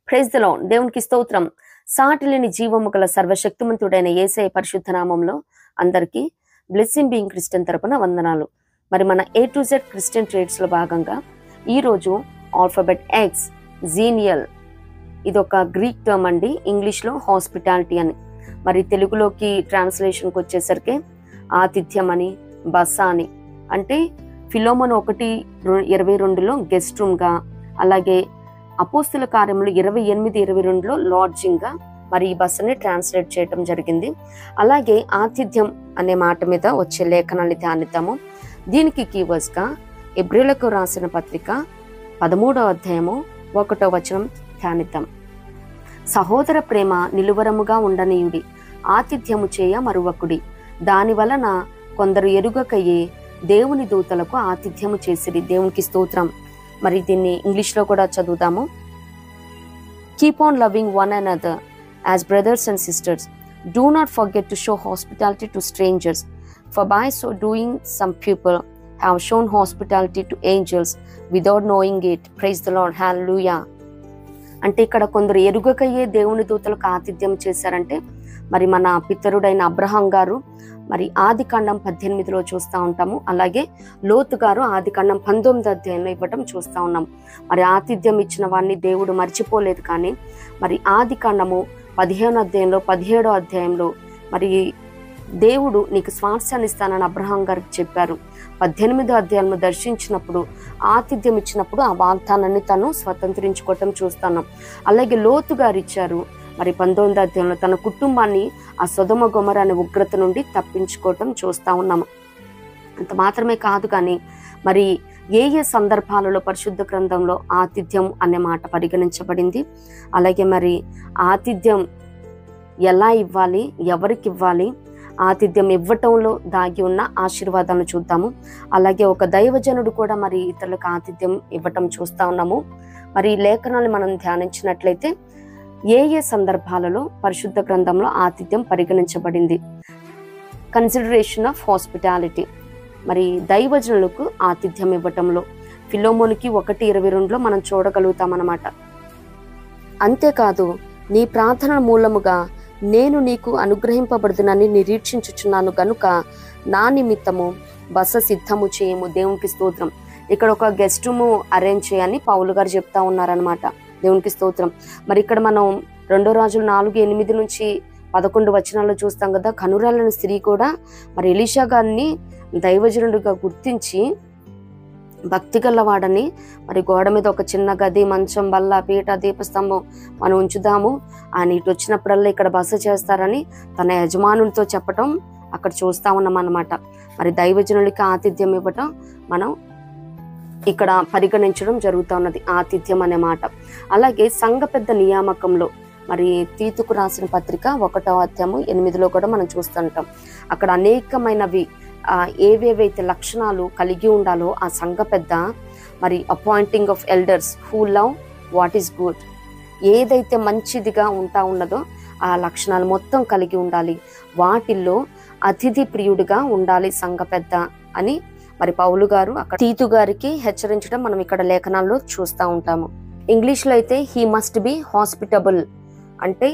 Praise the lord. దేవునికి స్తోత్రం. సాటిలేని జీవము గల సర్వశక్తిమంతుడైన యేసయ్య పరిశుద్ధ నామంలో అందరికీ బ్లెస్సింగ్ బీయింగ్ క్రిస్టియన్ తరపున వందనాలు. మరి మన A to Z Christian trades లో భాగంగా ఈరోజు ఆల్ఫాబెట్ ఎక్స్ జీనియల్, ఇదొక గ్రీక్ టర్మ్ అండి. ఇంగ్లీష్లో హాస్పిటాలిటీ అని, మరి తెలుగులోకి ట్రాన్స్లేషన్కి వచ్చేసరికి ఆతిథ్యం అని, బస అని. అంటే ఫిలోమోను 1:22లో గెస్ట్ రూమ్గా, అలాగే అపోస్తుల కార్యములు 28:22లో లాడ్జింగ్గా మరి ఈ బస్సుని ట్రాన్స్లేట్ చేయటం జరిగింది. అలాగే ఆతిథ్యం అనే మాట మీద వచ్చే లేఖనాన్ని ధ్యానిద్దాము. దీనికి కీవర్డ్స్గా ఎబ్రీలకు రాసిన పత్రిక 13వ అధ్యాయము 1వ వచనం ధ్యానిద్దాం. సహోదర ప్రేమ నిలువరముగా ఉండనీయుడి, ఆతిథ్యము చేయ మరువకుడి, దాని వలన కొందరు ఎరుగకయే దేవుని దూతలకు ఆతిథ్యము చేసిరి. దేవునికి స్తోత్రం. మరి దీన్ని ఇంగ్లీష్లో కూడా చదువుదాము. Keep on loving one another as brothers and sisters. Do not forget to show hospitality to strangers, for by so doing some people have shown hospitality to angels without knowing it. Praise the Lord. Hallelujah. అంటే ఇక్కడ కొందరు ఎరుగకయ్యే దేవుని దూతలకు ఆతిథ్యం చేశారంటే మరి మన పితరుడైన Abraham గారు మరి ఆదికాండం 18లో చూస్తూ ఉంటాము. అలాగే లోతు గారు ఆదికాండం 19వ అధ్యాయంలో ఇవ్వటం చూస్తూ ఉన్నాం. మరి ఆతిథ్యం ఇచ్చిన వాడిని దేవుడు మర్చిపోలేదు. కానీ మరి ఆదికాండము 15వ అధ్యాయంలో 17వ అధ్యాయంలో మరి దేవుడు నీకు స్వాస్థ్యాన్ని ఇస్తానని అబ్రహాం గారికి చెప్పారు. 18వ అధ్యాయంలో దర్శించినప్పుడు ఆతిథ్యం ఇచ్చినప్పుడు ఆ వాగ్దానాన్ని తను స్వతంత్రించుకోవటం చూస్తున్నాం. అలాగే లోతు గారు ఇచ్చారు. మరి 19వ అధ్యాయంలో తన కుటుంబాన్ని ఆ సొదొమ గొమొర్రా అనే ఉగ్రత నుండి తప్పించుకోవటం చూస్తూ ఉన్నాము. అంత మాత్రమే కాదు, కానీ మరి ఏ సందర్భాలలో పరిశుద్ధ గ్రంథంలో ఆతిథ్యం అనే మాట పరిగణించబడింది, అలాగే మరి ఆతిథ్యం ఎలా ఇవ్వాలి, ఎవరికి ఇవ్వాలి, ఆతిథ్యం ఇవ్వటంలో దాగి ఉన్న ఆశీర్వాదాలను చూద్దాము. అలాగే ఒక దైవజనుడు కూడా మరి ఇతరులకు ఆతిథ్యం ఇవ్వటం చూస్తూ ఉన్నాము. మరి ఈ లేఖనాన్ని మనం ధ్యానించినట్లయితే ఏ సందర్భాలలో పరిశుద్ధ గ్రంథంలో ఆతిథ్యం పరిగణించబడింది. కన్సిడరేషన్ ఆఫ్ హాస్పిటాలిటీ, మరి దైవజనులకు ఆతిథ్యం ఇవ్వటంలో ఫిలోమోనుకి 1:22లో మనం చూడగలుగుతామన్నమాట. అంతేకాదు, నీ ప్రార్థన మూలముగా నేను నీకు అనుగ్రహింపబడుదునని నిరీక్షించుచున్నాను గనుక నా నిమిత్తము బస సిద్ధము చేయము. దేవునికి స్తోత్రం. ఇక్కడ ఒక గెస్ట్ రూమ్ అరేంజ్ చేయని పౌలు గారు చెప్తా ఉన్నారనమాట. దేవునికి స్తోత్రం. మరి ఇక్కడ మనం 2 రాజులు 4:8 నుంచి 11 వచనాల్లో చూస్తాం కదా. కనురాలని స్త్రీ కూడా మరి ఎలీషా గారిని దైవజనుడిగా గుర్తించి భక్తి గల్లవాడని మరి గోడ మీద ఒక చిన్న గది, మంచం, బల్ల, పీట, దీపస్తంభం మనం ఉంచుదాము, ఆయన ఇటు వచ్చినప్పుడల్లా ఇక్కడ బస చేస్తారని తన యజమానులతో చెప్పటం అక్కడ చూస్తా ఉన్నాం అన్నమాట. మరి దైవజనులకి ఆతిథ్యం ఇవ్వటం మనం ఇక్కడ పరిగణించడం జరుగుతూ ఉన్నది, ఆతిథ్యం అనే మాట. అలాగే సంఘ పెద్ద నియామకంలో మరి తీతుకు రాసిన పత్రిక 1వ అధ్యాయము 8లో కూడా మనం చూస్తుంటాం. అక్కడ అనేకమైనవి ఏవేవైతే లక్షణాలు కలిగి ఉండాలో ఆ సంఘ పెద్ద, మరి appointing of elders who love what is good, ఏదైతే మంచిదిగా ఉంటా ఉన్నదో ఆ లక్షణాలు మొత్తం కలిగి ఉండాలి. వాటిల్లో అతిథి ప్రియుడిగా ఉండాలి సంఘ పెద్ద అని మరి పౌలు గారు అక్కడ తీతు గారికి హెచ్చరించడం మనం ఇక్కడ లేఖనాల్లో చూస్తూ ఉంటాము. ఇంగ్లీష్లో అయితే హీ మస్ట్ బి హాస్పిటబుల్, అంటే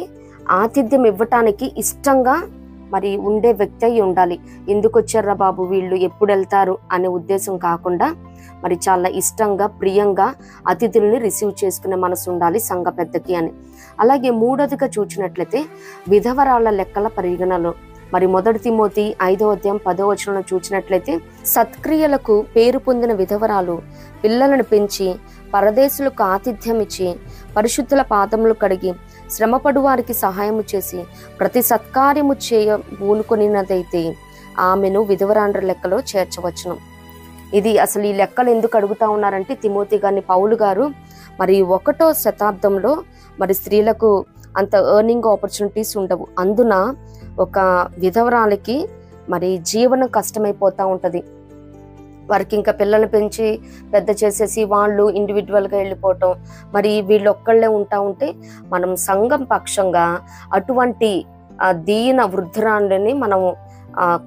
ఆతిథ్యం ఇవ్వటానికి ఇష్టంగా మరి ఉండే వ్యక్తి అయి ఉండాలి. ఎందుకు వచ్చారా బాబు వీళ్ళు, ఎప్పుడు వెళ్తారు అనే ఉద్దేశం కాకుండా మరి చాలా ఇష్టంగా, ప్రియంగా అతిథుల్ని రిసీవ్ చేసుకునే మనసు ఉండాలి సంఘ పెద్దకి అని. అలాగే మూడోదిగా చూసినట్లయితే విధవరాళ్ల లెక్కల పరిగణలో మరి 1 తిమోతి 5వ అధ్యాయం 10వ వచనంలో చూసినట్లయితే సత్క్రియలకు పేరు పొందిన విధవరాలు పిల్లలను పెంచి పరదేశులకు ఆతిథ్యం ఇచ్చి పరిశుద్ధుల పాదములు కడిగి శ్రమపడు వారికి సహాయము చేసి ప్రతి సత్కార్యము చేయ పూనుకొనినదైతే ఆమెను విధవరాండ్ర లెక్కలో చేర్చవచ్చును. ఇది అసలు ఈ లెక్కలు ఎందుకు అడుగుతా ఉన్నారంటే తిమోతి గారిని పౌలు గారు మరి 1వ శతాబ్దంలో మరి స్త్రీలకు అంత ఎర్నింగ్ ఆపర్చునిటీస్ ఉండవు. అందున ఒక విధవరాలకి మరి జీవనం కష్టమైపోతూ ఉంటుంది. వారికి ఇంకా పిల్లల్ని పెంచి పెద్ద చేసేసి వాళ్ళు ఇండివిజువల్గా వెళ్ళిపోవటం, మరి వీళ్ళు ఒక్కళ్ళే ఉంటా ఉంటే మనం సంఘం పక్షంగా అటువంటి దీన వృద్ధురాలని మనం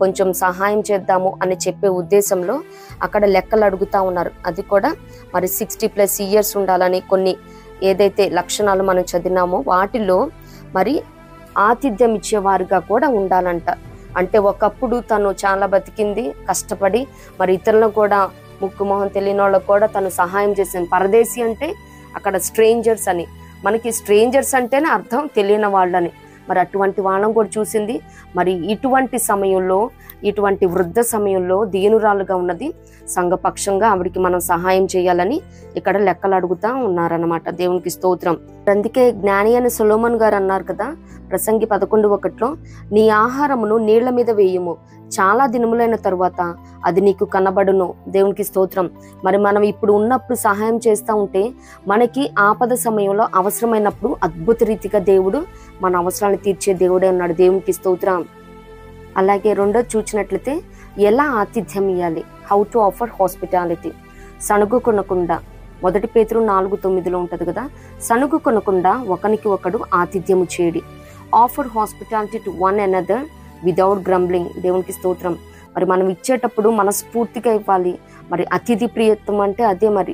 కొంచెం సహాయం చేద్దాము అని చెప్పే ఉద్దేశంలో అక్కడ లెక్కలు అడుగుతా ఉన్నారు. అది కూడా మరి 60+ ఇయర్స్ ఉండాలని, కొన్ని ఏదైతే లక్షణాలు మనం చదివినామో వాటిలో మరి ఆతిథ్యం ఇచ్చేవారుగా కూడా ఉండాలంట. అంటే ఒకప్పుడు తను చాలా బతికింది కష్టపడి, మరి ఇతరులను కూడా ముక్కు మొహం తెలియని వాళ్ళకు కూడా తను సహాయం చేసింది. పరదేశీ అంటే అక్కడ స్ట్రేంజర్స్ అని, మనకి స్ట్రేంజర్స్ అంటేనే అర్థం తెలియని వాళ్ళని. మరి అటువంటి వాళ్ళని కూడా చూసింది. మరి ఇటువంటి సమయంలో, ఇటువంటి వృద్ధ సమయంలో దీనురాలుగా ఉన్నది సంఘపక్షంగా ఆవిడికి మనం సహాయం చేయాలని ఇక్కడ లెక్కలు అడుగుతా ఉన్నారన్నమాట. దేవునికి స్తోత్రం. అందుకే జ్ఞాని అని సొలొమోన్ గారు అన్నారు కదా ప్రసంగి 11:1, నీ ఆహారమును నీళ్ల మీద వేయుము, చాలా దినములైన తరువాత అది నీకు కనబడును. దేవునికి స్తోత్రం. మరి మనం ఇప్పుడు ఉన్నప్పుడు సహాయం చేస్తూ ఉంటే మనకి ఆపద సమయంలో అవసరమైనప్పుడు అద్భుత రీతిగా దేవుడు మన అవసరాన్ని తీర్చే దేవుడే ఉన్నాడు. దేవునికి స్తోత్రం. అలాగే రెండోది చూసినట్లయితే ఎలా ఆతిథ్యం ఇవ్వాలి, హౌ టు ఆఫర్ హాస్పిటాలిటీ. సణుగు కొనకుండా, 1 పేతురు 4:9 ఉంటది కదా, సణుగు కొనకుండా ఒకనికి ఒకడు ఆతిథ్యము చేయడి. Offer hospitality to one another without grumbling. దేవునికి స్తోత్రం. మరి మనం ఇచ్చేటప్పుడు మనస్ఫూర్తిగా ఇవ్వాలి. మరి అతిథి ప్రియత్వం అంటే అదే. మరి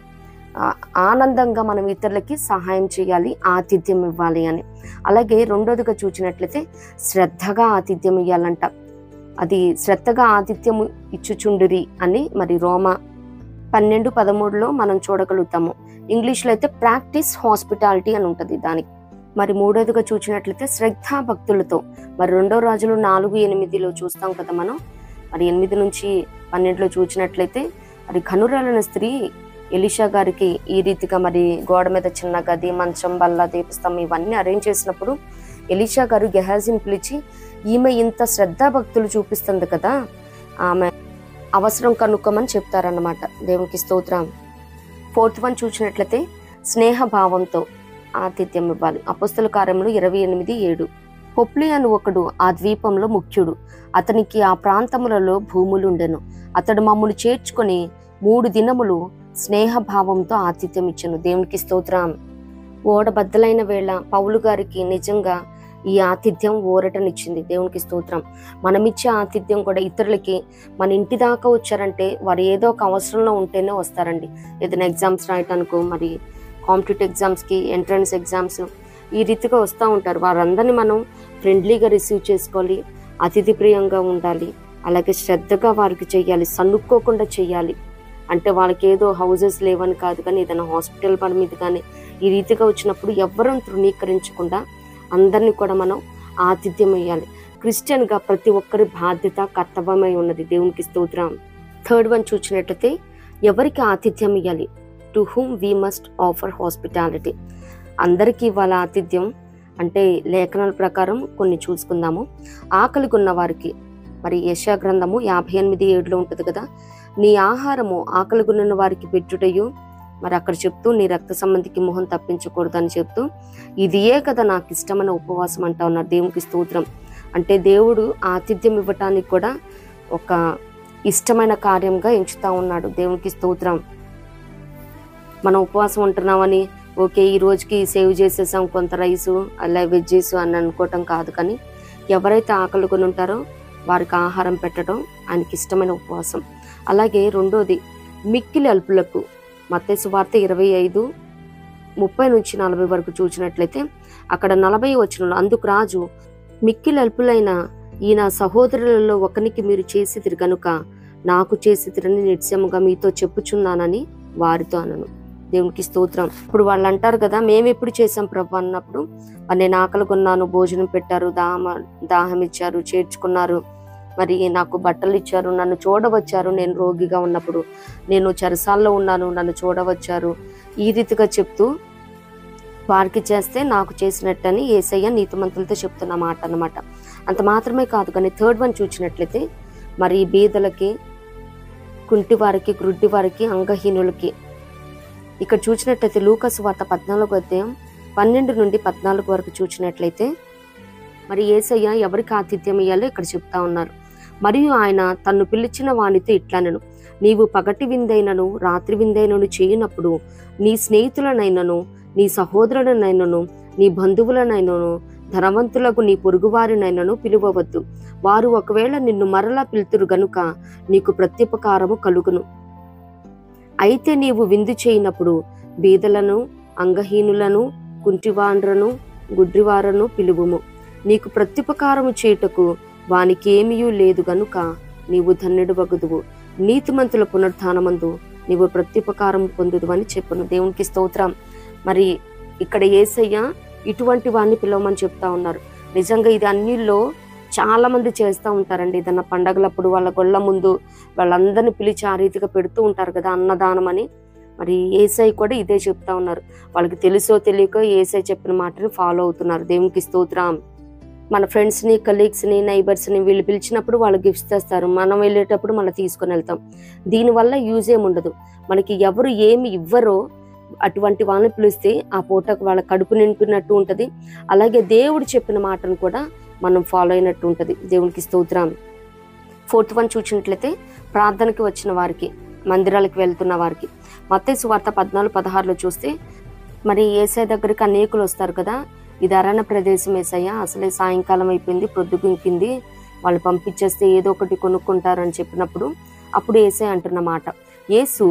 ఆనందంగా మనం ఇతరులకి సహాయం చేయాలి, ఆతిథ్యం ఇవ్వాలి అని. అలాగే రెండోదిగా చూసినట్లయితే శ్రద్ధగా ఆతిథ్యం ఇవ్వాలంట. అది శ్రద్ధగా ఆతిథ్యము ఇచ్చుచుండిరి అని మరి రోమా 12:13 మనం చూడగలుగుతాము. ఇంగ్లీష్లో అయితే ప్రాక్టీస్ హాస్పిటాలిటీ అని ఉంటుంది దానికి. మరి మూడోదిగా చూసినట్లయితే శ్రద్ధా భక్తులతో. మరి 2 రాజులు 4:8 చూస్తాం కదా మనం. మరి 8-12 చూసినట్లయితే మరి కనురాలైన స్త్రీ ఎలీషా గారికి ఈ రీతిగా మరి గోడ మీద చిన్న గది, మంచం, బల్ల, దీపస్తంభం ఇవన్నీ అరేంజ్ చేసినప్పుడు ఎలీషా గారు గెహాజీని పిలిచి, ఈమె ఇంత శ్రద్ధా భక్తులు చూపిస్తుంది కదా, ఆమె అవసరం కనుక్కోమని చెప్తారన్నమాట. దేవునికి స్తోత్రం. 4th వన్ చూసినట్లయితే స్నేహభావంతో ఆతిథ్యం ఇవ్వాలి. అపోస్తల కార్యములు 28:7. పొప్లి అని ఒకడు ఆ ద్వీపంలో ముఖ్యుడు, అతనికి ఆ ప్రాంతములలో భూములుండెను. అతడు మమ్మల్ని చేర్చుకొని 3 దినములు స్నేహభావంతో ఆతిథ్యం ఇచ్చెను. దేవునికి స్తోత్రం. ఓడబద్దలైన వేళ పౌలు గారికి నిజంగా ఈ ఆతిథ్యం ఊరటనిచ్చింది. దేవునికి స్తోత్రం. మనమిచ్చే ఆతిథ్యం కూడా ఇతరులకి, మన ఇంటి దాకా వచ్చారంటే వారు ఏదో ఒక అవసరంలో ఉంటేనే వస్తారండి. ఏదైనా ఎగ్జామ్స్ రాయటానికో, మరి కాంపిటేటివ్ ఎగ్జామ్స్కి, ఎంట్రన్స్ ఎగ్జామ్స్ ఈ రీతిగా వస్తూ ఉంటారు. వారందరినీ మనం ఫ్రెండ్లీగా రిసీవ్ చేసుకోవాలి, అతిథి ప్రియంగా ఉండాలి, అలాగే శ్రద్ధగా వారికి చెయ్యాలి, సన్నుక్కోకుండా చెయ్యాలి. అంటే వాళ్ళకి ఏదో హౌజెస్ లేవని కాదు, కానీ ఏదైనా హాస్పిటల్ పని మీద కానీ ఈ రీతిగా వచ్చినప్పుడు ఎవరూ తృణీకరించకుండా అందరినీ కూడా మనం ఆతిథ్యం ఇవ్వాలి. క్రిస్టియన్గా ప్రతి ఒక్కరి బాధ్యత, కర్తవ్యమై ఉన్నది. దేవునికి స్తోత్రం. 3rd వన్ చూసినట్లయితే ఎవరికి ఆతిథ్యం ఇవ్వాలి, to whom we must offer hospitality. అందరికీ ఇవ్వాలి ఆతిథ్యం. అంటే లేఖనాల ప్రకారం కొన్ని చూసుకుందాము. ఆకలిగా ఉన్న వారికి, మరి యెషయా గ్రంథము 58:7 ఉంటుంది కదా, నీ ఆహారము ఆకలిగొన్న వారికి పెట్టుటయు, మరి అక్కడ చెప్తూ నీ రక్త సంబంధికి మొహం తప్పించకూడదు అని చెప్తూ, ఇదియే కదా నాకు ఇష్టమైన ఉపవాసం అంటా ఉన్నారు. దేవునికి స్తోత్రం. అంటే దేవుడు ఆతిథ్యం ఇవ్వటానికి కూడా ఒక ఇష్టమైన కార్యంగా ఎంచుతా ఉన్నాడు. దేవునికి స్తోత్రం. మనం ఉపవాసం ఉంటున్నామని ఓకే ఈ రోజుకి సేవ్ చేసేసాం కొంత రైసు అలా వెజ్జెస్ అని అనుకోవటం కాదు, కానీ ఎవరైతే ఆకలి కొని ఉంటారో వారికి ఆహారం పెట్టడం ఆయనకి ఇష్టమైన ఉపవాసం. అలాగే రెండోది మిక్కిలి అల్పులకు, మత్తయి సువార్త 25:30-40 వరకు చూసినట్లయితే అక్కడ 40 వచనంలో, అందుకు రాజు, మిక్కిలి అల్పులైన ఈయన సహోదరులలో ఒకనికి మీరు చేసితిరి గనుక నాకు చేసితిరని నిశ్చయముగా మీతో చెప్పుచున్నానని వారితో అనను. దేవునికి స్తోత్రం. ఇప్పుడు వాళ్ళు అంటారు కదా, మేము ఎప్పుడు చేసాం ప్రభు అన్నప్పుడు, నేను ఆకలి కొన్నాను, భోజనం పెట్టారు, దాహం ఇచ్చారు, చేర్చుకున్నారు, మరి నాకు బట్టలు ఇచ్చారు, నన్ను చూడవచ్చారు, నేను రోగిగా ఉన్నప్పుడు, నేను చెరసాల్లో ఉన్నాను, నన్ను చూడవచ్చారు, ఈ రీతిగా చెప్తూ వారికి చేస్తే నాకు చేసినట్టని యేసయ్య నీతిమంతులతో చెప్తున్న మాట అన్నమాట. అంత మాత్రమే కాదు, కానీ 3rd వన్ చూసినట్లయితే మరి బీదలకి, కుంటి వారికి, గ్రుడ్డి వారికి, అంగహీనులకి. ఇక్కడ చూసినట్లయితే లూకా సువార్త 14:12-14 వరకు చూసినట్లయితే మరి యేసయ్య ఎవరికి ఆతిథ్యం ఇయ్యాలో ఇక్కడ చెప్తా ఉన్నారు. మరియు ఆయన తన్ను పిలిచిన వానితో ఇట్లనెను, నీవు పగటి విందైనను రాత్రి విందైనను చేయునప్పుడు నీ స్నేహితులనైనను, నీ సహోదరులనైనను, నీ బంధువులనైనను, ధనవంతులకు నీ పొరుగువారినైనను పిలువవద్దు. వారు ఒకవేళ నిన్ను మరలా పిలుతురు గనుక నీకు ప్రత్యుపకారము కలుగును. అయితే నీవు విందు చేయనప్పుడు బీదలను, అంగహీనులను, కుంటివాండ్రను, గుడ్రివారను పిలువుము. నీకు ప్రత్యుపకారము చేయుటకు వానికేమీయూ లేదు గనుక నీవు ధన్యుడు వగుదువు. నీతిమంతుల పునరుత్థానమందు నీవు ప్రత్యుపకారం పొందుదు అని చెప్పును. దేవునికి స్తోత్రం. మరి ఇక్కడ యేసయ్య ఇటువంటి వాడిని పిలవమని చెప్తా ఉన్నారు. నిజంగా ఇది అన్నిల్లో చాలా మంది చేస్తూ ఉంటారండి. ఏదన్నా పండగలప్పుడు వాళ్ళ గొళ్ళ ముందు వాళ్ళందరినీ పిలిచి ఆ రీతిగా పెడుతూ ఉంటారు కదా, అన్నదానం అని. మరి యేసయ్య కూడా ఇదే చెప్తా ఉన్నారు. వాళ్ళకి తెలుసో తెలియకో యేసయ్య చెప్పిన మాటని ఫాలో అవుతున్నారు. దేవునికి స్తోత్రం. మన ఫ్రెండ్స్ని, కలీగ్స్ని, నైబర్స్ని వీళ్ళు పిలిచినప్పుడు వాళ్ళు గిఫ్ట్స్ తెస్తారు. మనం వెళ్ళేటప్పుడు మనం తీసుకొని వెళ్తాం. దీనివల్ల యూజ్ ఏముండదు. మనకి ఎవరు ఏమి ఇవ్వరో అటువంటి వాళ్ళని పిలిస్తే ఆ పూటకు వాళ్ళ కడుపు నింపినట్టు ఉంటుంది. అలాగే దేవుడు చెప్పిన మాటను కూడా మనం ఫాలో అయినట్టు ఉంటుంది. దేవునికి స్తోత్రం. 4th వన్ చూసినట్లయితే ప్రార్థనకి వచ్చిన వారికి, మందిరాలకు వెళ్తున్న వారికి. మత్తయి సువార్త 14:16 చూస్తే మరి యేసయ్య దగ్గరికి అనేకులు వస్తారు కదా. ఇది అరణ్య ప్రదేశం యేసయ్య, అసలే సాయంకాలం అయిపోయింది, ప్రొద్దుగుంకింది, వాళ్ళు పంపించేస్తే ఏదో ఒకటి కొనుక్కుంటారని చెప్పినప్పుడు అప్పుడు యేసయ్య అంటున్న మాట, యేసు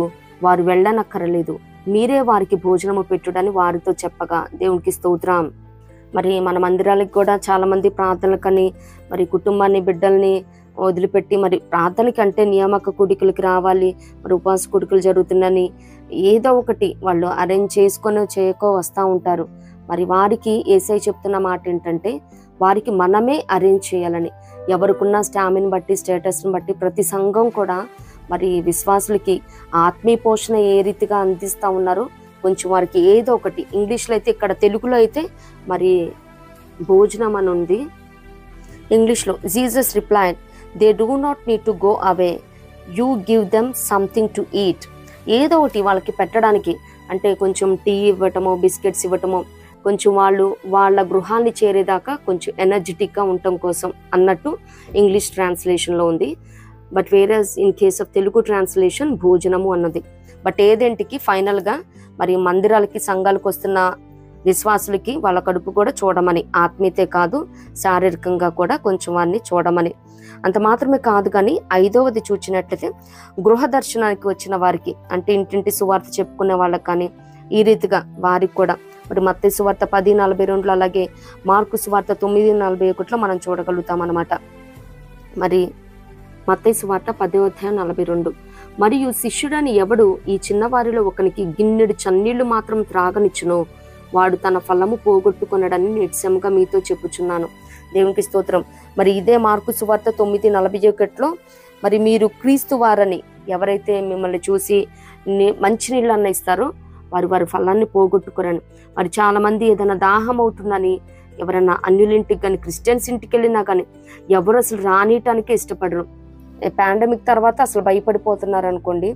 వారు వెళ్ళనక్కరలేదు, మీరే వారికి భోజనము పెట్టుడని వారితో చెప్పగా. దేవునికి స్తోత్రం. మరి మన మందిరాలకు కూడా చాలా మంది ప్రార్థనలకని మరి కుటుంబాన్ని, బిడ్డల్ని వదిలిపెట్టి మరి ప్రార్థనకి అంటే నియామక కూడికలకి రావాలి, మరి ఉపవాస కూడికలు జరుగుతుందని ఏదో ఒకటి వాళ్ళు అరేంజ్ చేసుకొని చేయకో వస్తూ ఉంటారు. మరి వారికి యేసయ్య చెప్తున్న మాట ఏంటంటే వారికి మనమే అరేంజ్ చేయాలని. ఎవరికున్న స్టామిని బట్టి, స్టేటస్ని బట్టి ప్రతి సంఘం కూడా మరి విశ్వాసులకి ఆత్మీయ పోషణ ఏ రీతిగా అందిస్తూ ఉన్నారో కొంచెం వారికి ఏదో ఒకటి. ఇంగ్లీష్లో అయితే, ఇక్కడ తెలుగులో అయితే మరి భోజనం అని ఉంది. ఇంగ్లీష్లో Jesus replied, they do not need to go away, you give them something to eat. ఏదో ఒకటి వాళ్ళకి పెట్టడానికి, అంటే కొంచెం టీ ఇవ్వటమో, బిస్కెట్స్ ఇవ్వటమో, కొంచెం వాళ్ళు వాళ్ళ గృహాన్ని చేరేదాకా కొంచెం ఎనర్జెటిక్గా ఉండటం కోసం అన్నట్టు ఇంగ్లీష్ ట్రాన్స్లేషన్లో ఉంది. But whereas in case of Telugu translation భోజనము అన్నది. బట్ ఏదేంటికి ఫైనల్గా మరి మందిరాలకి, సంఘాలకు వస్తున్న విశ్వాసులకి వాళ్ళ కడుపు కూడా చూడమని, ఆత్మీయతే కాదు శారీరకంగా కూడా కొంచెం వారిని చూడమని. అంత మాత్రమే కాదు కానీ 5వది చూచినట్లయితే గృహ దర్శనానికి వచ్చిన వారికి, అంటే ఇంటింటి సువార్త చెప్పుకునే వాళ్ళకి కానీ ఈ రీతిగా వారికి కూడా మరి మత్తయి సువార్త 10:42 అలాగే మార్కు సువార్త 9:41 మనం చూడగలుగుతాం అన్నమాట. మరి మత్తయి సువార్త 10:42, మరియు శిష్యుడని ఎవడు ఈ చిన్నవారిలో ఒకనికి గిన్నెడు చన్నీళ్లు మాత్రం త్రాగనిచ్చునో వాడు తన ఫలము పోగొట్టుకొనడని నిశ్చయముగా మీతో చెప్పుచున్నాను. దేవునికి స్తోత్రం. మరి ఇదే మార్కు సువార్త 9:41 మరి మీరు క్రీస్తు వారని ఎవరైతే మిమ్మల్ని చూసి మంచినీళ్ళు అన్న ఇస్తారో వారు వారి ఫలాన్ని పోగొట్టుకోరని. మరి చాలా మంది ఏదైనా దాహం అవుతుందని ఎవరైనా అన్యులింటికి కానీ, క్రిస్టియన్స్ ఇంటికి వెళ్ళినా కానీ ఎవరు అసలు రానియటానికే ఇష్టపడరు. పాండమిక్ తర్వాత అసలు భయపడిపోతున్నారు అనుకోండి.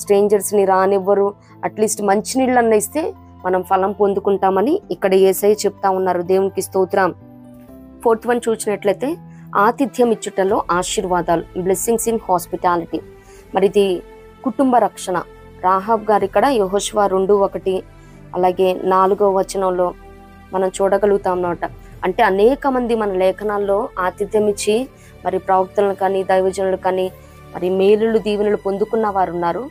స్ట్రేంజర్స్ని రానివ్వరు. అట్లీస్ట్ మంచినీళ్ళు అన్న ఇస్తే మనం ఫలం పొందుకుంటామని ఇక్కడ యేసయ్య చెప్తా ఉన్నారు. దేవునికి స్తోత్రం. 4th వన్ చూసినట్లయితే ఆతిథ్యం ఇచ్చుటలో ఆశీర్వాదాలు, బ్లెస్సింగ్స్ ఇన్ హాస్పిటాలిటీ. మరి ఇది కుటుంబ రక్షణ. రాహాబ్ గారు ఇక్కడ యెహోషువ 2:1 అలాగే 4వ వచనంలో మనం చూడగలుగుతాం అన్నమాట. అంటే అనేక మంది మన లేఖనాల్లో ఆతిథ్యం ఇచ్చి మరి ప్రవక్తలను కానీ, దైవజనులు కానీ మరి మేలులు, దీవెనలు పొందుకున్న వారు ఉన్నారు.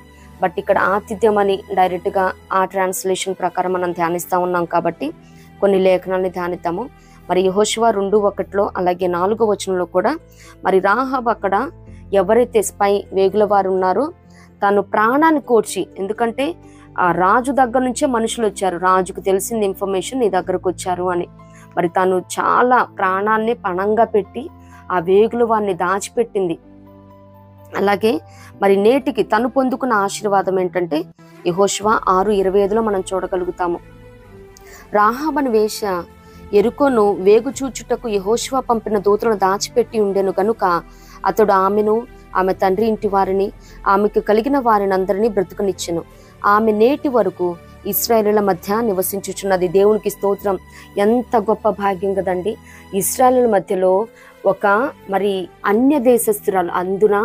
బట్ ఇక్కడ ఆతిథ్యం అని డైరెక్ట్గా ఆ ట్రాన్స్లేషన్ ప్రకారం మనం ధ్యానిస్తూ ఉన్నాం కాబట్టి కొన్ని లేఖనాన్ని ధ్యానిద్దాము. మరి యెహోషువ 2:1 అలాగే 4వ వచనంలో కూడా మరి రాహాబ్ అక్కడ ఎవరైతే స్పై వేగుల వారు ఉన్నారో తను ప్రాణాన్ని కోర్చి, ఎందుకంటే ఆ రాజు దగ్గర నుంచే మనుషులు వచ్చారు, రాజుకు తెలిసింది ఇన్ఫర్మేషన్ నీ దగ్గరకు వచ్చారు అని. మరి తను చాలా ప్రాణాన్ని పణంగా పెట్టి ఆ వేగుల వారిని దాచిపెట్టింది. అలాగే మరి నేటికి తను పొందుకున్న ఆశీర్వాదం ఏంటంటే యెహోషువ 6:25 మనం చూడగలుగుతాము. రాహాబ్ అని వేశ్య యెరికోను వేగు చూచుటకు యెహోషువ పంపిన దూతలను దాచిపెట్టి ఉండెను గనుక అతడు ఆమెను, ఆమె తండ్రి ఇంటి వారిని, ఆమెకు కలిగిన వారిని అందరినీ బ్రతుకునిచ్చెను. ఆమె నేటి వరకు ఇశ్రాయేలుల మధ్య నివసించుచున్నది. దేవునికి స్తోత్రం. ఎంత గొప్ప భాగ్యం కదండి. ఇశ్రాయేలుల మధ్యలో ఒక మరి అన్య దేశస్తురాలు, అందున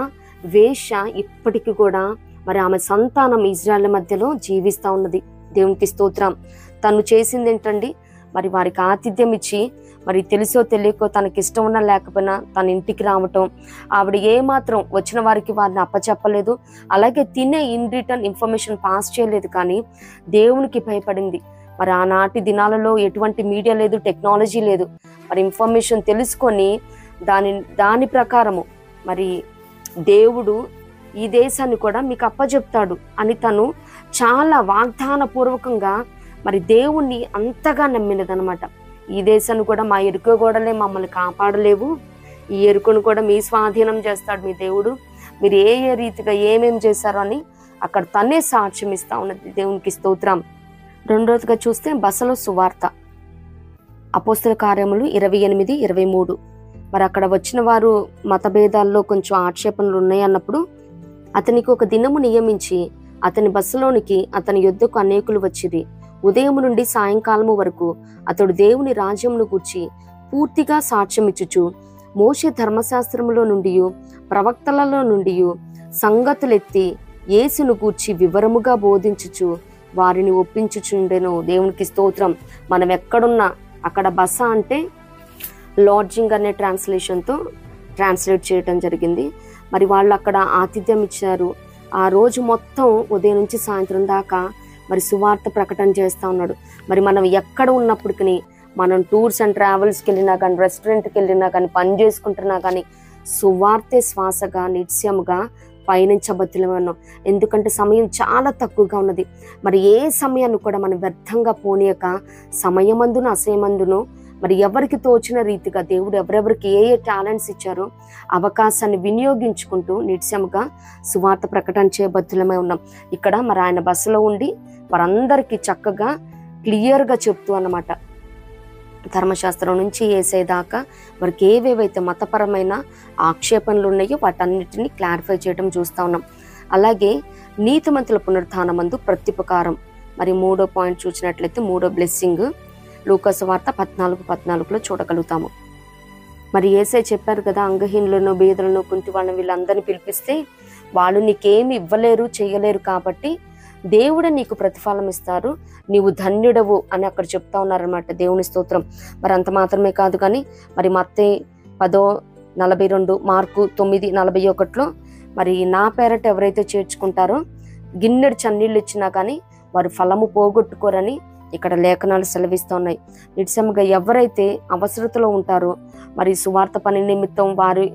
వేశ్య ఇప్పటికీ కూడా మరి ఆమె సంతానం ఇజ్రాయేల్ మధ్యలో జీవిస్తూ ఉన్నది. దేవునికి స్తోత్రం. తను చేసింది ఏంటండి, మరి వారికి ఆతిథ్యం ఇచ్చి మరి తెలుసో తెలియకో తనకి ఇష్టం ఉన్నా లేకపోయినా తన ఇంటికి రావటం, ఆవిడ ఏమాత్రం వచ్చిన వారికి వారిని అప్పచెప్పలేదు. అలాగే తినే ఇన్ రిటర్న్ ఇన్ఫర్మేషన్ పాస్ చేయలేదు. కానీ దేవునికి భయపడింది. మరి ఆనాటి దినాలలో ఎటువంటి మీడియా లేదు, టెక్నాలజీ లేదు. మరి ఇన్ఫర్మేషన్ తెలుసుకొని దాని ప్రకారము మరి దేవుడు ఈ దేశాన్ని కూడా మీకు అప్పచెప్తాడు అని తను చాలా వాగ్దాన పూర్వకంగా మరి దేవుణ్ణి అంతగా నమ్మినదనమాట. ఈ దేశాన్ని కూడా మా ఎరుక గోడలే మమ్మల్ని కాపాడలేవు, ఈ ఎరుకను కూడా మీ స్వాధీనం చేస్తాడు మీ దేవుడు, మీరు ఏ ఏ రీతిగా ఏమేం చేశారో అని అక్కడ తనే సాక్ష్యం ఇస్తా ఉన్నది. దేవునికి స్తోత్రం. రెండోదిగా చూస్తే బసలో సువార్త, అపోస్తల కార్యములు 28-23. మరి అక్కడ వచ్చిన వారు మతభేదాల్లో కొంచెం ఆక్షేపణలు ఉన్నాయి అన్నప్పుడు అతనికి ఒక దినము నియమించి అతని బస్సులోనికి అతని యొద్దకు అనేకులు వచ్చిరి. ఉదయం నుండి సాయంకాలము వరకు అతడు దేవుని రాజ్యమును గూర్చి పూర్తిగా సాక్ష్యమిచ్చుచు మోషే ధర్మశాస్త్రములో నుండి ప్రవక్తలలో నుండి సంగతులెత్తి యేసును గూర్చి వివరముగా బోధించుచు వారిని ఒప్పించుచుండెను. దేవునికి స్తోత్రం. మనం ఎక్కడున్నా అక్కడ బస అంటే లాడ్జింగ్ అనే ట్రాన్స్లేషన్తో ట్రాన్స్లేట్ చేయటం జరిగింది. మరి వాళ్ళు అక్కడ ఆతిథ్యం ఇచ్చారు. ఆ రోజు మొత్తం ఉదయం నుంచి సాయంత్రం దాకా మరి సువార్త ప్రకటన చేస్తూ ఉన్నాడు. మరి మనం ఎక్కడ ఉన్నప్పటికీ, మనం టూర్స్ అండ్ ట్రావెల్స్కి వెళ్ళినా కానీ, రెస్టారెంట్కి వెళ్ళినా కానీ, పని చేసుకుంటున్నా కానీ సువార్తే శ్వాసగా నిత్యముగా పయనించబద్దులమన్నాం. ఎందుకంటే సమయం చాలా తక్కువగా ఉన్నది. మరి ఏ సమయాన్ని కూడా మనం వ్యర్థంగా పోనీయక సమయమందును అసమయమందును మరి ఎవరికి తోచిన రీతిగా దేవుడు ఎవరెవరికి ఏ ఏ టాలెంట్స్ ఇచ్చారో అవకాశాన్ని వినియోగించుకుంటూ నిత్యముగా సువార్త ప్రకటన చేయబద్దులమై ఉన్నాం. ఇక్కడ మరి ఆయన బస్సులో ఉండి వారందరికీ చక్కగా క్లియర్గా చెప్తూ అన్నమాట, ధర్మశాస్త్రం నుంచి యేసయ్య దాకా వారికి ఏవేవైతే మతపరమైన ఆక్షేపణలు ఉన్నాయో వాటన్నిటిని క్లారిఫై చేయడం చూస్తూ ఉన్నాం. అలాగే నీతిమంతుల పునరుత్థానమందు ప్రత్యుపకారం, మరి 3వ పాయింట్ చూసినట్లయితే 3వ బ్లెస్సింగ్ లూకాసు వార్త 14:14 చూడగలుగుతాము. మరి యేసయ్య చెప్పారు కదా, అంగహీనులను, బీదలను, కుంటి వాళ్ళని వీళ్ళందరినీ పిలిపిస్తే వాళ్ళు నీకేమి ఇవ్వలేరు, చేయలేరు, కాబట్టి దేవుడే నీకు ప్రతిఫలం ఇస్తారు, నీవు ధన్యుడవు అని అక్కడ చెప్తా ఉన్నారనమాట. దేవుని స్తోత్రం. మరి అంత మాత్రమే కాదు కానీ మరి మత్తయి 10:42, మార్కు 9:41 మరి నా పేరట ఎవరైతే చేర్చుకుంటారో గిన్నెడు చన్నీళ్ళు ఇచ్చినా కానీ వారు ఫలము పోగొట్టుకోరని ఇక్కడ లేఖనాలు సెలవిస్తున్నాయి. నిశ్చయంగా ఎవరైతే అవసరతలో ఉంటారో మరి సువార్త పని నిమిత్తం వారి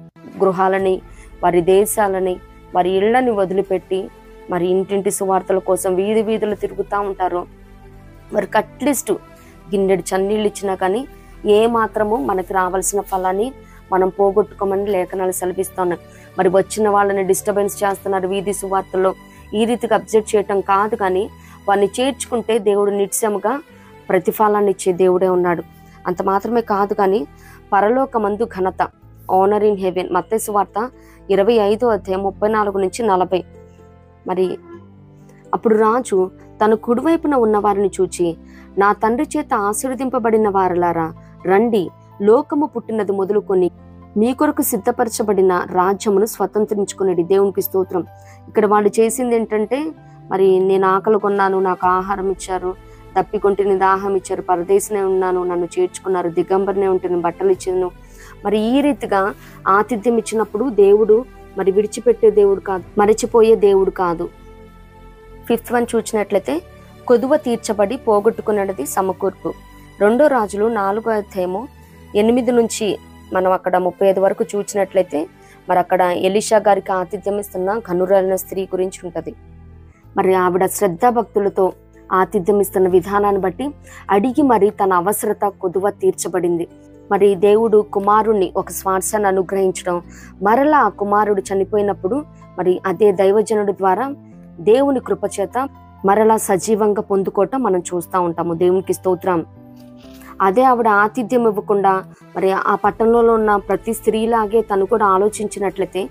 గృహాలని, వారి దేశాలని, వారి ఇళ్లని వదిలిపెట్టి మరి ఇంటింటి సువార్తల కోసం వీధి వీధులు తిరుగుతూ ఉంటారో వారికి అట్లీస్ట్ గిన్నెడు చన్నీళ్ళు ఇచ్చినా కానీ ఏ మాత్రము మనకి రావాల్సిన ఫలాన్ని మనం పోగొట్టుకోమని లేఖనాలు సెలవిస్తున్నాయి. మరి వచ్చిన వాళ్ళని డిస్టర్బెన్స్ చేస్తున్నారు వీధి సువార్తల్లో, ఈ రీతిగా అబ్జెక్ట్ చేయటం కాదు, కానీ వారిని చేర్చుకుంటే దేవుడు నిత్యముగా ప్రతిఫలాన్ని ఇచ్చే దేవుడే ఉన్నాడు. అంత మాత్రమే కాదు కానీ పరలోకమందు ఘనత, ఆనర్ ఇన్ హెవెన్, మత్తయి సువార్త 25:34-40. మరి అప్పుడు రాజు తన కుడివైపున ఉన్న వారిని చూచి, నా తండ్రి చేత ఆశీర్వదింపబడిన వారలారా రండి, లోకము పుట్టినది మొదలుకొని మీ కొరకు సిద్ధపరచబడిన రాజ్యమును స్వతంత్రించుకునేది. దేవునికి స్తోత్రం. ఇక్కడ వాళ్ళు చేసింది ఏంటంటే, మరి నేను ఆకలి కొన్నాను, నాకు ఆహారం ఇచ్చారు, తప్పికొంటిని దాహం ఇచ్చారు, పరదేశనే ఉన్నాను, నన్ను చేర్చుకున్నారు, దిగంబరనే ఉంటే బట్టలు ఇచ్చాను. మరి ఈ రీతిగా ఆతిథ్యం ఇచ్చినప్పుడు దేవుడు మరి విడిచిపెట్టే దేవుడు కాదు, మరిచిపోయే దేవుడు కాదు. 5th వన్ చూసినట్లయితే కొదువ తీర్చబడి పోగొట్టుకున్నది సమకూర్పు. 2వ రాజులు 4:8 నుంచి మనం అక్కడ 35 వరకు చూసినట్లయితే మరి అక్కడ ఎలీషా గారికి ఆతిథ్యం ఇస్తున్న కనురైన స్త్రీ గురించి ఉంటుంది. మరి ఆవిడ శ్రద్ధ భక్తులతో ఆతిథ్యం ఇస్తున్న విధానాన్ని బట్టి అడిగి మరి తన అవసరత కొదువ తీర్చబడింది. మరి దేవుడు కుమారుణ్ణి ఒక శ్వాసాన్ని అనుగ్రహించడం, మరలా ఆ కుమారుడు చనిపోయినప్పుడు మరి అదే దైవజనుడి ద్వారా దేవుని కృపచేత మరలా సజీవంగా పొందుకోవటం మనం చూస్తూ ఉంటాము. దేవునికి స్తోత్రం. అదే ఆవిడ ఆతిథ్యం ఇవ్వకుండా మరి ఆ పట్టణంలో ఉన్న ప్రతి స్త్రీలాగే తను కూడా ఆలోచించినట్లయితే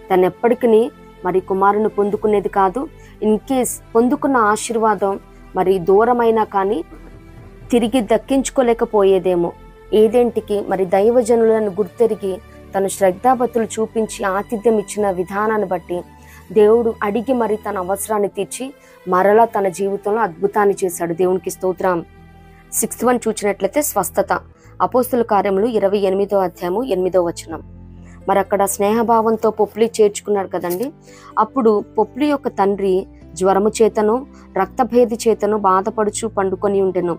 తను ఎప్పటికీ మరి కుమారుని పొందుకునేది కాదు. ఇన్ కేస్ పొందుకున్న ఆశీర్వాదం మరి దూరమైనా కానీ తిరిగి దక్కించుకోలేకపోయేదేమో. ఏదేంటికి మరి దైవజనులను గుర్తెరిగి తన శ్రద్ధాభక్తులు చూపించి ఆతిథ్యం ఇచ్చిన విధానాన్ని బట్టి దేవుడు అడిగి మరి తన అవసరాన్ని తీర్చి మరలా తన జీవితంలో అద్భుతాన్ని చేశాడు. దేవునికి స్తోత్రం. 6th వన్ చూసినట్లయితే స్వస్థత, అపోస్తుల కార్యములు 28:8. మరి అక్కడ స్నేహభావంతో పొప్లి చేర్చుకున్నాడు కదండి. అప్పుడు పొప్లి యొక్క తండ్రి జ్వరము చేతను రక్తభేది చేతను బాధపడుచు పండుకొని ఉండెను.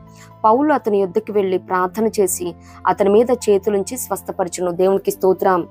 పౌలు అతని యొద్దకు వెళ్లి ప్రార్థన చేసి అతని మీద చేతులుంచి స్వస్థపరచును. దేవునికి స్తోత్రం.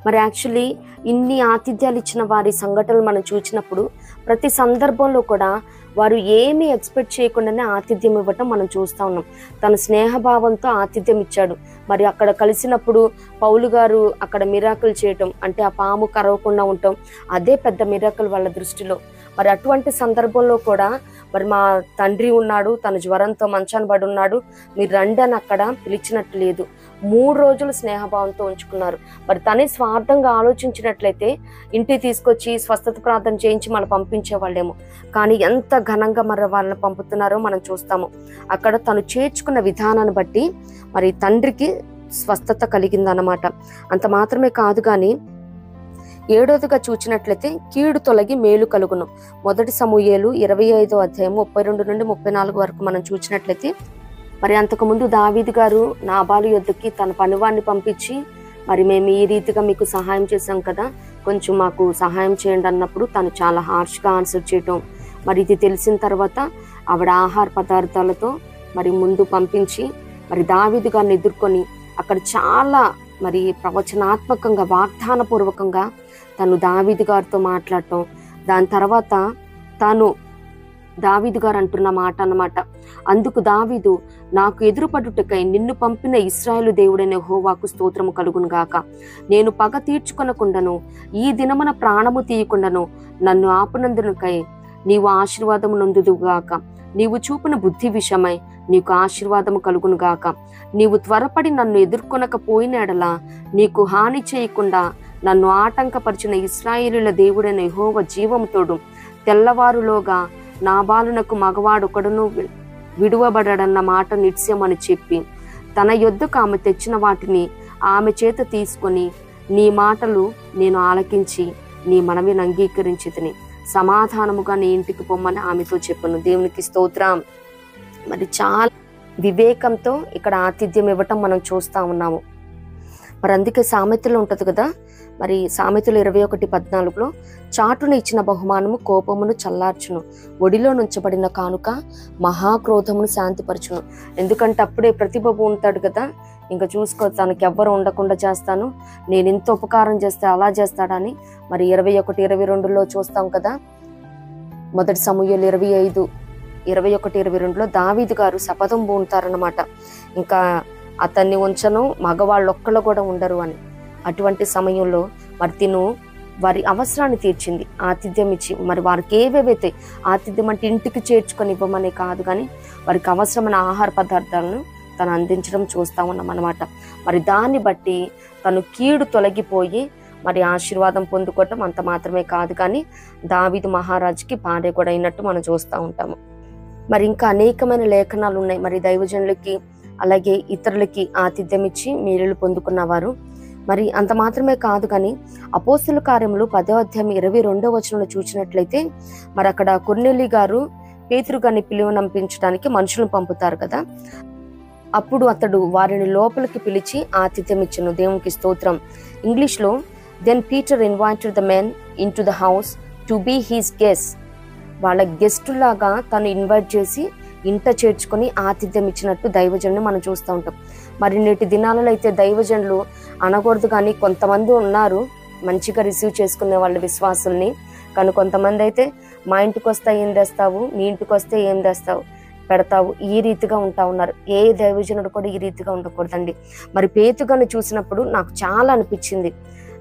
మరి యాక్చువల్లీ ఇన్ని ఆతిథ్యాలు ఇచ్చిన వారి సంఘటనలు మనం చూసినప్పుడు ప్రతి సందర్భంలో కూడా వారు ఏమీ ఎక్స్పెక్ట్ చేయకుండానే ఆతిథ్యం ఇవ్వటం మనం చూస్తూ ఉన్నాం. తన స్నేహభావంతో ఆతిథ్యం ఇచ్చాడు. మరి అక్కడ కలిసినప్పుడు పౌలు గారు అక్కడ మిరాకిల్ చేయటం, అంటే ఆ పాము కరవకుండా ఉండటం, అదే పెద్ద మిరాకిల్ వాళ్ళ దృష్టిలో. మరి అటువంటి సందర్భంలో కూడా మరి మా తండ్రి ఉన్నాడు, తన జ్వరంతో మంచాన పడి ఉన్నాడు, మీరు రండి అని అక్కడ పిలిచినట్టు లేదు. 3 రోజులు స్నేహభావంతో ఉంచుకున్నారు. మరి తనే స్వార్థంగా ఆలోచించినట్లయితే ఇంటికి తీసుకొచ్చి స్వస్థత ప్రార్థన చేయించి మనం పంపించేవాళ్ళేమో. కానీ ఎంత ఘనంగా మరి వాళ్ళని పంపుతున్నారో మనం చూస్తాము. అక్కడ తను చేర్చుకున్న విధానాన్ని బట్టి మరి తండ్రికి స్వస్థత కలిగిందన్నమాట. అంత మాత్రమే కాదు కానీ 7వదిగా చూచినట్లయితే కీడు తొలగి మేలు కలుగును. 1 సమూయేలు 25వ అధ్యాయం 32 నుండి 34 వరకు మనం చూసినట్లయితే మరి అంతకుముందు దావీదు గారు నాబాలు యొద్దకి తన పనివాడిని పంపించి మరి మేము ఈ రీతిగా మీకు సహాయం చేశాం కదా, కొంచెం మాకు సహాయం చేయండి అన్నప్పుడు తను చాలా హార్ష్గా ఆన్సర్ చేయటం. మరి ఇది తెలిసిన తర్వాత ఆవిడ ఆహార పదార్థాలతో మరి ముందు పంపించి మరి దావీదు గారిని ఎదుర్కొని అక్కడ చాలా మరి ప్రవచనాత్మకంగా వాగ్దానపూర్వకంగా తను దావీదు గారితో మాట్లాడటం. దాని తర్వాత తాను దావీదు గారు అంటున్న మాట అన్నమాట, అందుకు దావీదు, నాకు ఎదురుపడుటకై నిన్ను పంపిన ఇశ్రాయేలు దేవుడైన యెహోవాకు స్తోత్రము కలుగును గాక. నేను పగ తీర్చుకొనకుండాను ఈ దినమున ప్రాణము తీయకుండాను నన్ను ఆపునందునకై నీవు ఆశీర్వాదము నొందుదుగాక. నీవు చూపిన బుద్ధి విషయమై నీకు ఆశీర్వాదము కలుగును గాక. నీవు త్వరపడి నన్ను ఎదుర్కొనకపోయిన ఎడల నీకు హాని చేయకుండా నన్ను ఆటంకపరిచిన ఇశ్రాయేలీయుల దేవుడైన యెహోవా జీవముతోడు తెల్లవారులోగా నాబాలునకు మగవాడొకడును విడువబడడన్న మాట నిశ్చయమని చెప్పి తన యొద్దకు ఆమె తెచ్చిన వాటిని ఆమె చేత తీసుకొని, నీ మాటలు నేను ఆలకించి నీ మనవిని అంగీకరించితిని, సమాధానముగా నీ ఇంటికి పొమ్మని ఆమెతో చెప్పను. దేవునికి స్తోత్రం. మరి చాలా వివేకంతో ఇక్కడ ఆతిథ్యం ఇవ్వటం మనం చూస్తూ ఉన్నాము. మరి అందుకే సామెతలు ఉంటుంది కదా, మరి సామెతలు 21:14 చాటున ఇచ్చిన బహుమానము కోపమును చల్లార్చును, ఒడిలో నుంచబడిన కానుక మహాక్రోధమును శాంతిపరచును. ఎందుకంటే అప్పుడే ప్రతిభకు ఉంటాడు కదా, ఇంకా చూసుకో తనకి ఎవ్వరు ఉండకుండా చేస్తాను, నేను ఇంత ఉపకారం చేస్తే అలా చేస్తాడని. మరి 21:22 చూస్తాం కదా, 1 సమూయేలు 25:21-22 దావీదు గారు శపథం పూనుతారన్నమాట, ఇంకా అతన్ని ఉంచను, మగవాళ్ళొక్కళ్ళు కూడా ఉండరు అని. అటువంటి సమయంలో మరి తిను వారి అవసరాన్ని తీర్చింది, ఆతిథ్యం ఇచ్చి. మరి వారికి ఏవేవైతే ఆతిథ్యం అంటే ఇంటికి చేర్చుకొని ఇవ్వమనే కాదు, కానీ వారికి అవసరమైన ఆహార పదార్థాలను తను అందించడం చూస్తా ఉన్నాం అన్నమాట. మరి దాన్ని బట్టి తను కీడు తొలగిపోయి మరి ఆశీర్వాదం పొందుకోవటం అంత మాత్రమే కాదు, కానీ దావీదు మహారాజుకి భార్య కూడా అయినట్టు మనం చూస్తూ ఉంటాము. మరి ఇంకా అనేకమైన లేఖనాలు ఉన్నాయి. మరి దైవజనులకి అలాగే ఇతరులకి ఆతిథ్యం ఇచ్చి మేలులు పొందుకున్నవారు. మరి అంత మాత్రమే కాదు, కానీ అపోస్తుల కార్యములు 10వ అధ్యాయం 22వ వచనంలో చూసినట్లయితే మరి అక్కడ కొర్నేలి గారు పేతురు గారిని పిలువనంపించడానికి మనుషులను పంపుతారు కదా, అప్పుడు అతడు వారిని లోపలికి పిలిచి ఆతిథ్యం ఇచ్చెను. దేవునికి స్తోత్రం. ఇంగ్లీష్లో then Peter invited the men in to the house to be his guest. వాళ్ళ గెస్టులాగా తను ఇన్వైట్ చేసి ఇంట చేర్చుకొని ఆతిథ్యం ఇచ్చినట్టు దైవజనుని మనం చూస్తూ ఉంటాం. మరి నేటి దినాలలో అయితే దైవజనులు అనకూడదు, కానీ కొంతమంది ఉన్నారు మంచిగా రిసీవ్ చేసుకునే వాళ్ళ విశ్వాసుల్ని. కానీ కొంతమంది అయితే మా ఇంటికి వస్తే ఏం తెస్తావు, మీ ఇంటికి వస్తే ఏం తెస్తావు పెడతావు, ఈ రీతిగా ఉంటా ఉన్నారు. ఏ దైవజనుడు కూడా ఈ రీతిగా ఉండకూడదండి. మరి పేతుగాని చూసినప్పుడు నాకు చాలా అనిపించింది,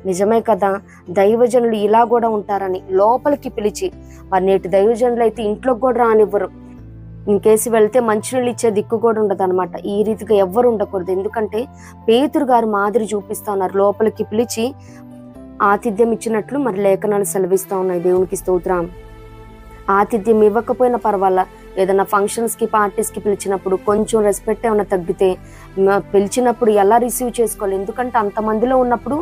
నిజమే కదా, దైవజనులు ఇలా కూడా ఉంటారని. లోపలికి పిలిచి, మరి నేటి దైవజనులు అయితే ఇంట్లోకి కూడా రానివ్వరు, ఇంకేసి వెళ్తే మంచినీళ్ళు ఇచ్చే దిక్కు కూడా ఉండదు అనమాట. ఈ రీతిగా ఎవ్వరు ఉండకూడదు. ఎందుకంటే పేతురు గారు మాదిరి చూపిస్తా ఉన్నారు, లోపలికి పిలిచి ఆతిథ్యం ఇచ్చినట్లు మరి లేఖనాలు సెలవిస్తూ ఉన్నాయి. దేవునికి స్తోత్రం. ఆతిథ్యం ఇవ్వకపోయినా పర్వాలా, ఏదైనా ఫంక్షన్స్కి పార్టీస్కి పిలిచినప్పుడు కొంచెం రెస్పెక్ట్ ఏమైనా తగ్గితే పిలిచినప్పుడు ఎలా రిసీవ్ చేసుకోవాలి. ఎందుకంటే అంతమందిలో ఉన్నప్పుడు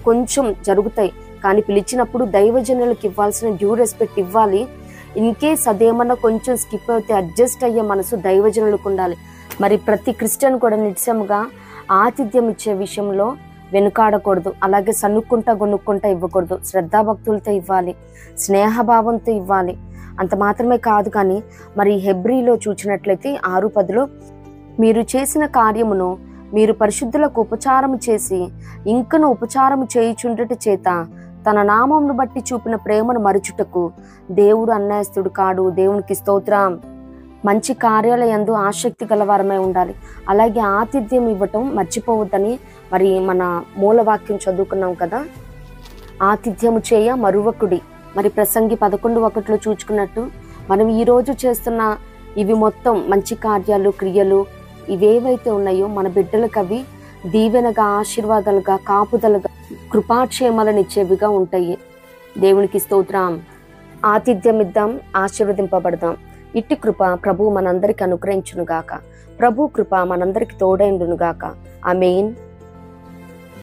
కొంచెం జరుగుతాయి, కానీ పిలిచినప్పుడు దైవజనులకు ఇవ్వాల్సిన డ్యూ రెస్పెక్ట్ ఇవ్వాలి. ఇన్ కేస్ అదేమన్నా కొంచెం స్కిప్ అయితే అడ్జస్ట్ అయ్యే మనసు దైవజనులకు ఉండాలి. మరి ప్రతి క్రిస్టియన్ కూడా నిశ్చయముగా ఆతిథ్యం ఇచ్చే విషయంలో వెనుకాడకూడదు. అలాగే సన్నుక్కుంటా గొనుక్కుంటా ఇవ్వకూడదు. శ్రద్ధాభక్తులతో ఇవ్వాలి, స్నేహభావంతో ఇవ్వాలి. అంత మాత్రమే కాదు కానీ మరి హెబ్రీలో చూచినట్లయితే 6:10 మీరు చేసిన కార్యమును మీరు పరిశుద్ధులకు ఉపచారము చేసి ఇంకను ఉపచారము చేయుచుండట చేత తన నామమును బట్టి చూపిన ప్రేమను మరుచుటకు దేవుడు అన్యాయస్తుడు కాడు. దేవునికి స్తోత్రం. మంచి కార్యాల యందు ఆసక్తి గలవారమై ఉండాలి. అలాగే ఆతిథ్యం ఇవ్వటం మర్చిపోవద్దని మరి మన మూలవాక్యం చదువుకున్నాం కదా, ఆతిథ్యము చేయ మరువకుడి. మరి ప్రసంగి 11:1 చూచుకున్నట్టు మనం ఈరోజు చేస్తున్న ఇవి మొత్తం మంచి కార్యాలు, క్రియలు ఇవేవైతే ఉన్నాయో మన బిడ్డలకు అవి దీవెనగా, ఆశీర్వాదాలుగా, కాపుదలుగా, కృపాక్షేమాలనిచ్చేవిగా ఉంటాయి. దేవునికి స్తోత్రం. ఆతిథ్యం ఇద్దాం, ఆశీర్వదింపబడదాం. ఇట్టి కృప ప్రభు మనందరికి అనుగ్రహించునుగాక. ప్రభు కృప మనందరికి తోడైండునుగాక. ఆమేన్.